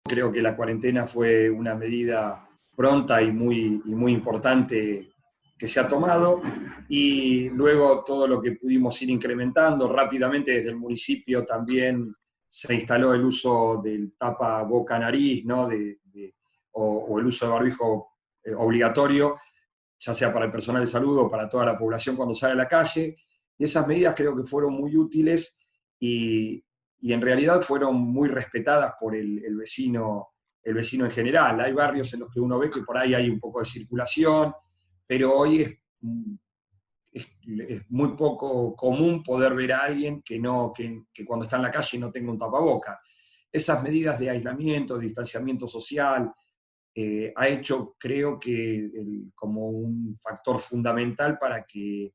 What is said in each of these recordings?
Creo que la cuarentena fue una medida pronta y muy importante que se ha tomado, y luego todo lo que pudimos ir incrementando rápidamente desde el municipio. También se instaló el uso del tapa boca nariz, ¿no? O el uso de barbijo obligatorio, ya sea para el personal de salud o para toda la población cuando sale a la calle. Y esas medidas creo que fueron muy útiles y en realidad fueron muy respetadas por el vecino en general. Hay barrios en los que uno ve que por ahí hay un poco de circulación, pero hoy es muy poco común poder ver a alguien que cuando está en la calle no tenga un tapaboca. Esas medidas de aislamiento, de distanciamiento social, ha hecho, creo que, como un factor fundamental para que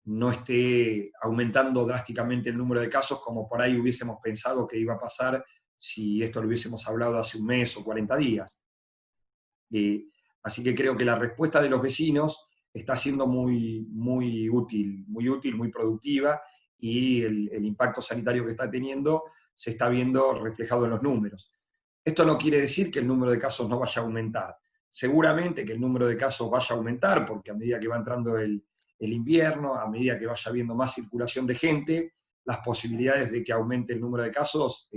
no esté aumentando drásticamente el número de casos como por ahí hubiésemos pensado que iba a pasar si esto lo hubiésemos hablado hace un mes o 40 días. Así que creo que la respuesta de los vecinos está siendo muy útil, muy productiva, y el impacto sanitario que está teniendo se está viendo reflejado en los números. Esto no quiere decir que el número de casos no vaya a aumentar. Seguramente que el número de casos vaya a aumentar, porque a medida que va entrando el invierno, a medida que vaya habiendo más circulación de gente, las posibilidades de que aumente el número de casos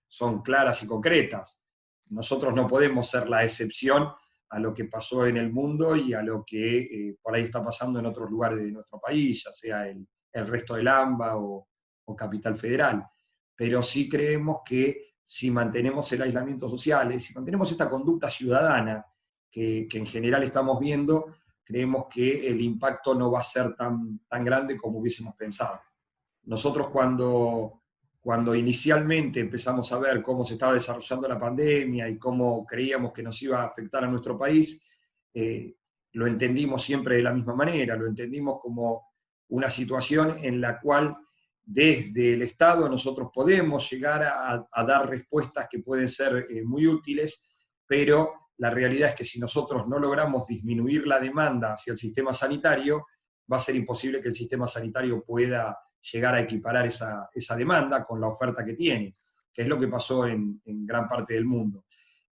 son claras y concretas. Nosotros no podemos ser la excepción a lo que pasó en el mundo y a lo que por ahí está pasando en otros lugares de nuestro país, ya sea el resto del AMBA o Capital Federal. Pero sí creemos que si mantenemos el aislamiento social, si mantenemos esta conducta ciudadana que en general estamos viendo, creemos que el impacto no va a ser tan grande como hubiésemos pensado. Nosotros cuando inicialmente empezamos a ver cómo se estaba desarrollando la pandemia y cómo creíamos que nos iba a afectar a nuestro país, lo entendimos siempre de la misma manera, lo entendimos como una situación en la cual desde el Estado nosotros podemos llegar a dar respuestas que pueden ser muy útiles, pero la realidad es que si nosotros no logramos disminuir la demanda hacia el sistema sanitario, va a ser imposible que el sistema sanitario pueda llegar a equiparar esa demanda con la oferta que tiene, que es lo que pasó en gran parte del mundo.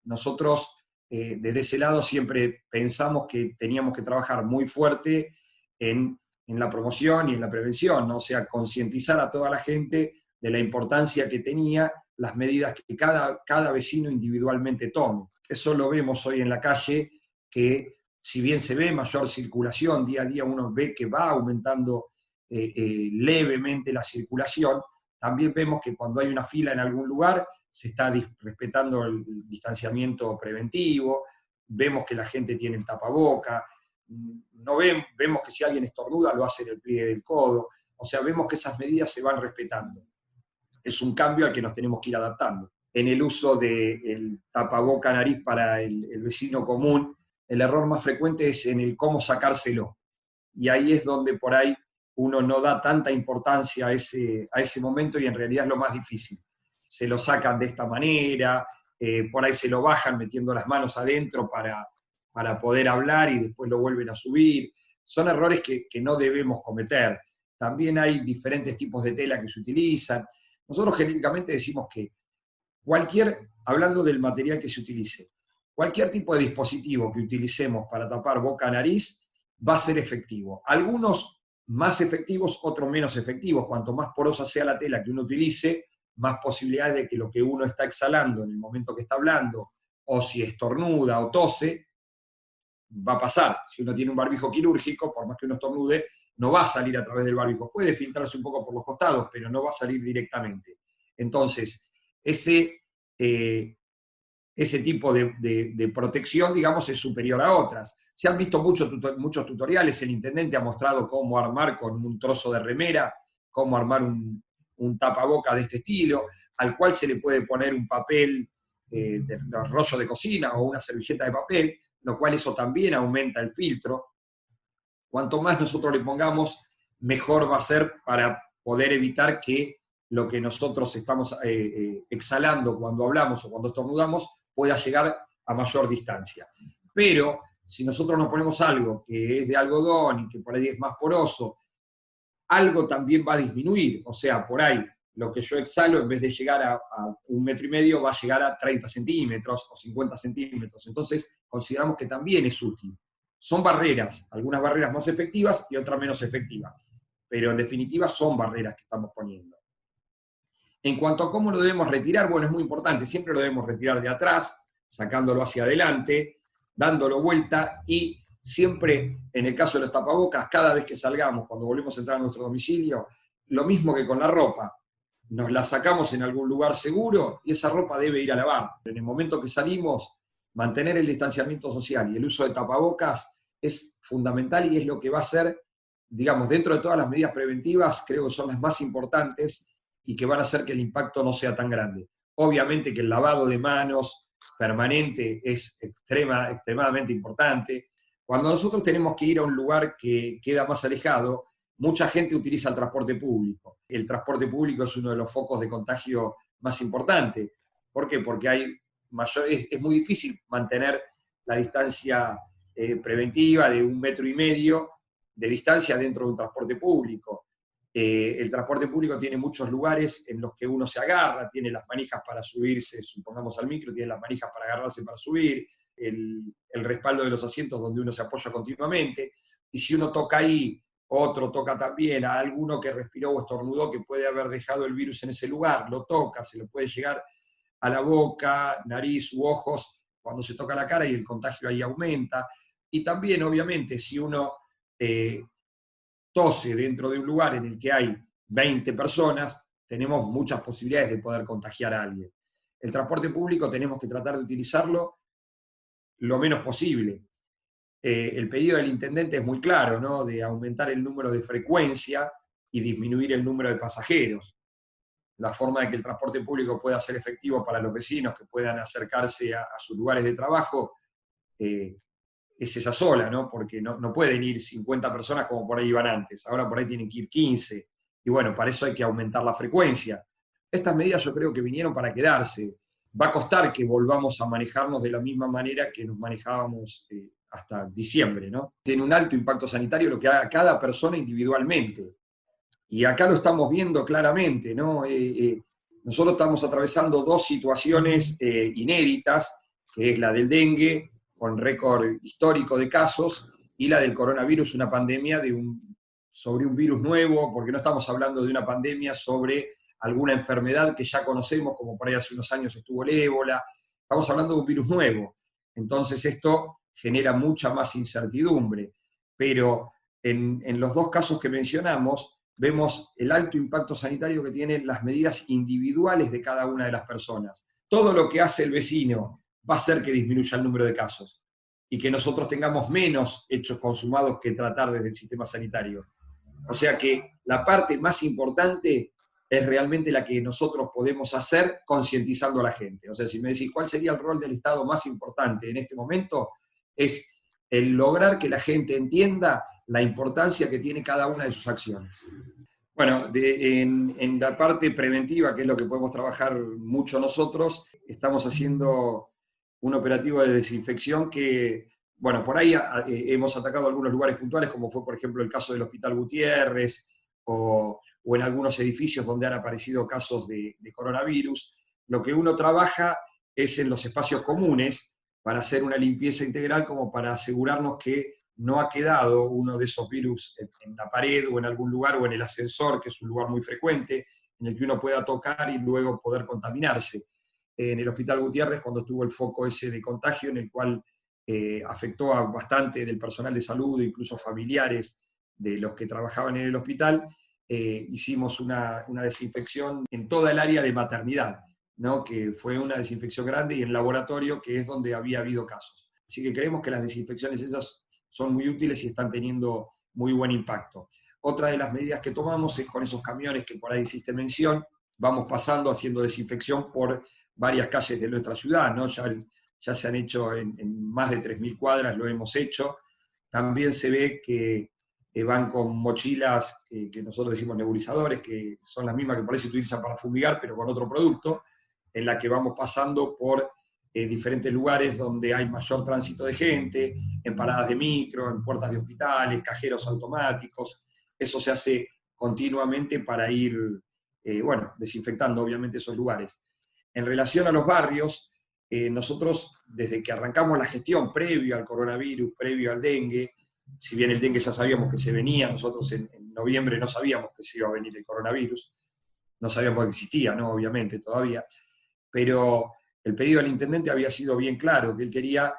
Nosotros, desde ese lado, siempre pensamos que teníamos que trabajar muy fuerte en la promoción y en la prevención, ¿no? O sea, concientizar a toda la gente de la importancia que tenía las medidas que cada vecino individualmente tome. Eso lo vemos hoy en la calle, que si bien se ve mayor circulación, día a día uno ve que va aumentando levemente la circulación, también vemos que cuando hay una fila en algún lugar se está respetando el distanciamiento preventivo, vemos que la gente tiene el tapaboca, vemos que si alguien estornuda lo hace en el pliegue del codo, o sea, vemos que esas medidas se van respetando. Es un cambio al que nos tenemos que ir adaptando. En el uso del tapaboca nariz para el vecino común, el error más frecuente es en el cómo sacárselo. Y ahí es donde por ahí uno no da tanta importancia a ese momento, y en realidad es lo más difícil. Se lo sacan de esta manera, por ahí se lo bajan metiendo las manos adentro para poder hablar y después lo vuelven a subir. Son errores que no debemos cometer. También hay diferentes tipos de tela que se utilizan. Nosotros genéricamente decimos que hablando del material que se utilice, cualquier tipo de dispositivo que utilicemos para tapar boca nariz va a ser efectivo. Algunos más efectivos, otros menos efectivos. Cuanto más porosa sea la tela que uno utilice, más posibilidades de que lo que uno está exhalando en el momento que está hablando, o si estornuda o tose, va a pasar. Si uno tiene un barbijo quirúrgico, por más que uno estornude, no va a salir a través del barbijo. Puede filtrarse un poco por los costados, pero no va a salir directamente. Entonces, ese tipo de protección, digamos, es superior a otras. Se han visto muchos tutoriales. El intendente ha mostrado cómo armar con un trozo de remera, cómo armar un tapaboca de este estilo, al cual se le puede poner un papel de rollo de cocina o una servilleta de papel, lo cual eso también aumenta el filtro. Cuanto más nosotros le pongamos, mejor va a ser para poder evitar que lo que nosotros estamos exhalando cuando hablamos o cuando estornudamos pueda llegar a mayor distancia. Pero si nosotros nos ponemos algo que es de algodón y que por ahí es más poroso, algo también va a disminuir. O sea, por ahí lo que yo exhalo, en vez de llegar a 1,5 metros, va a llegar a 30 centímetros o 50 centímetros. Entonces, consideramos que también es útil. Son barreras, algunas barreras más efectivas y otras menos efectivas, pero en definitiva son barreras que estamos poniendo. En cuanto a cómo lo debemos retirar, bueno, es muy importante, siempre lo debemos retirar de atrás, sacándolo hacia adelante, dándolo vuelta y siempre, en el caso de los tapabocas, cada vez que salgamos, cuando volvemos a entrar a nuestro domicilio, lo mismo que con la ropa, nos la sacamos en algún lugar seguro y esa ropa debe ir a lavar. En el momento que salimos, mantener el distanciamiento social y el uso de tapabocas es fundamental y es lo que va a ser, digamos, dentro de todas las medidas preventivas, creo que son las más importantes y que van a hacer que el impacto no sea tan grande. Obviamente que el lavado de manos permanente es extremadamente importante. Cuando nosotros tenemos que ir a un lugar que queda más alejado, mucha gente utiliza el transporte público. El transporte público es uno de los focos de contagio más importantes. ¿Por qué? Porque es muy difícil mantener la distancia preventiva de 1,5 metros de distancia dentro de un transporte público. El transporte público tiene muchos lugares en los que uno se agarra, tiene las manijas para subirse, supongamos al micro, tiene las manijas para agarrarse para subir, el respaldo de los asientos donde uno se apoya continuamente, y si uno toca ahí, otro toca también, a alguno que respiró o estornudó que puede haber dejado el virus en ese lugar, lo toca, se lo puede llegar a la boca, nariz u ojos cuando se toca la cara y el contagio ahí aumenta. Y también, obviamente, si uno tose dentro de un lugar en el que hay 20 personas, tenemos muchas posibilidades de poder contagiar a alguien. El transporte público tenemos que tratar de utilizarlo lo menos posible. El pedido del intendente es muy claro, ¿no? De aumentar el número de frecuencia y disminuir el número de pasajeros. La forma de que el transporte público pueda ser efectivo para los vecinos, que puedan acercarse a sus lugares de trabajo, es esa sola, ¿no? Porque no pueden ir 50 personas como por ahí iban antes, ahora por ahí tienen que ir 15, y bueno, para eso hay que aumentar la frecuencia. Estas medidas yo creo que vinieron para quedarse. Va a costar que volvamos a manejarnos de la misma manera que nos manejábamos hasta diciembre, ¿no? Tiene un alto impacto sanitario lo que haga cada persona individualmente. Y acá lo estamos viendo claramente, ¿no? Nosotros estamos atravesando dos situaciones inéditas, que es la del dengue, con récord histórico de casos, y la del coronavirus, una pandemia sobre un virus nuevo, porque no estamos hablando de una pandemia sobre alguna enfermedad que ya conocemos, como por ahí hace unos años estuvo el ébola, estamos hablando de un virus nuevo. Entonces esto genera mucha más incertidumbre, pero en los dos casos que mencionamos, vemos el alto impacto sanitario que tienen las medidas individuales de cada una de las personas. Todo lo que hace el vecino va a hacer que disminuya el número de casos y que nosotros tengamos menos hechos consumados que tratar desde el sistema sanitario. O sea que la parte más importante es realmente la que nosotros podemos hacer concientizando a la gente. O sea, si me decís cuál sería el rol del Estado más importante en este momento, es el lograr que la gente entienda la importancia que tiene cada una de sus acciones. Bueno, en la parte preventiva, que es lo que podemos trabajar mucho nosotros, estamos haciendo un operativo de desinfección que, bueno, por ahí hemos atacado algunos lugares puntuales, como fue, por ejemplo, el caso del Hospital Gutiérrez, o en algunos edificios donde han aparecido casos de coronavirus. Lo que uno trabaja es en los espacios comunes para hacer una limpieza integral, como para asegurarnos que no ha quedado uno de esos virus en la pared o en algún lugar o en el ascensor, que es un lugar muy frecuente, en el que uno pueda tocar y luego poder contaminarse. En el Hospital Gutiérrez, cuando tuvo el foco ese de contagio, en el cual afectó a bastante del personal de salud, incluso familiares de los que trabajaban en el hospital, hicimos una desinfección en toda el área de maternidad, ¿no? Que fue una desinfección grande, y en laboratorio, que es donde había habido casos. Así que creemos que las desinfecciones esas son muy útiles y están teniendo muy buen impacto. Otra de las medidas que tomamos es con esos camiones que por ahí hiciste mención, vamos pasando haciendo desinfección por varias calles de nuestra ciudad, ¿no? Ya se han hecho en más de 3.000 cuadras, lo hemos hecho. También se ve que van con mochilas que nosotros decimos nebulizadores, que son las mismas que por ahí se utilizan para fumigar, pero con otro producto, en la que vamos pasando por diferentes lugares donde hay mayor tránsito de gente, en paradas de micro, en puertas de hospitales, cajeros automáticos. Eso se hace continuamente para ir, desinfectando obviamente esos lugares. En relación a los barrios, nosotros desde que arrancamos la gestión previo al coronavirus, previo al dengue, si bien el dengue ya sabíamos que se venía, nosotros en noviembre no sabíamos que se iba a venir el coronavirus, no sabíamos que existía, ¿no? Obviamente todavía, pero el pedido del intendente había sido bien claro, que él quería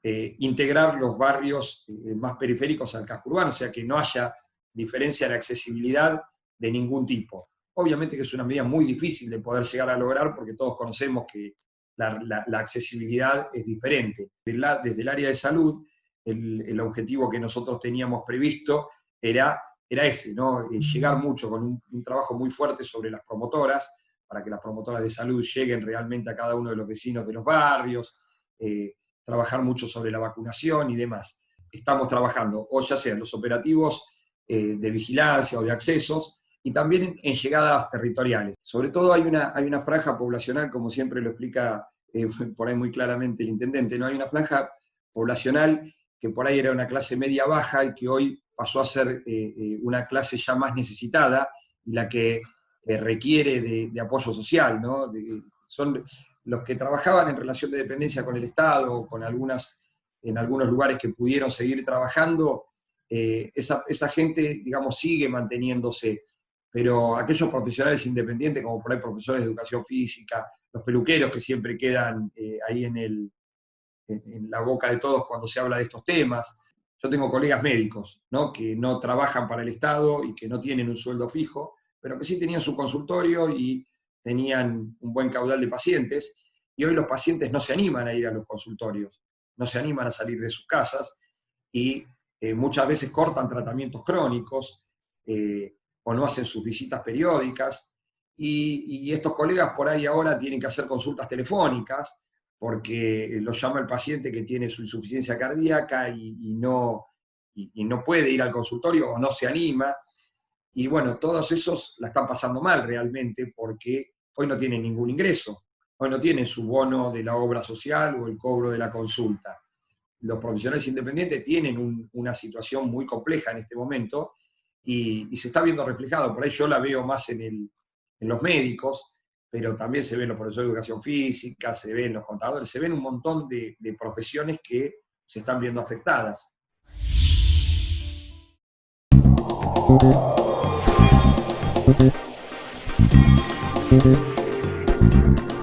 integrar los barrios más periféricos al casco urbano, o sea, que no haya diferencia de accesibilidad de ningún tipo. Obviamente que es una medida muy difícil de poder llegar a lograr porque todos conocemos que la accesibilidad es diferente. Desde el área de salud, el objetivo que nosotros teníamos previsto era ese, ¿no? Llegar mucho con un trabajo muy fuerte sobre las promotoras, para que las promotoras de salud lleguen realmente a cada uno de los vecinos de los barrios, trabajar mucho sobre la vacunación y demás. Estamos trabajando, o ya sean los operativos de vigilancia o de accesos, y también en llegadas territoriales. Sobre todo hay una franja poblacional, como siempre lo explica por ahí muy claramente el intendente, ¿no? Hay una franja poblacional que por ahí era una clase media-baja y que hoy pasó a ser una clase ya más necesitada y la que requiere de apoyo social, ¿no? Son los que trabajaban en relación de dependencia con el Estado, en algunos lugares que pudieron seguir trabajando, esa gente, digamos, sigue manteniéndose, pero aquellos profesionales independientes, como por ahí profesores de educación física, los peluqueros que siempre quedan ahí en la boca de todos cuando se habla de estos temas. Yo tengo colegas médicos, ¿no? Que no trabajan para el Estado y que no tienen un sueldo fijo, pero que sí tenían su consultorio y tenían un buen caudal de pacientes, y hoy los pacientes no se animan a ir a los consultorios, no se animan a salir de sus casas, y muchas veces cortan tratamientos crónicos, o no hacen sus visitas periódicas, y estos colegas por ahí ahora tienen que hacer consultas telefónicas, porque lo llama el paciente que tiene su insuficiencia cardíaca y no puede ir al consultorio o no se anima. Y bueno, todos esos la están pasando mal realmente porque hoy no tienen ningún ingreso, hoy no tienen su bono de la obra social o el cobro de la consulta. Los profesionales independientes tienen una situación muy compleja en este momento y se está viendo reflejado. Por ahí yo la veo más en los médicos, pero también se ven en los profesores de educación física, se ven en los contadores, se ven un montón de profesiones que se están viendo afectadas. Thank you.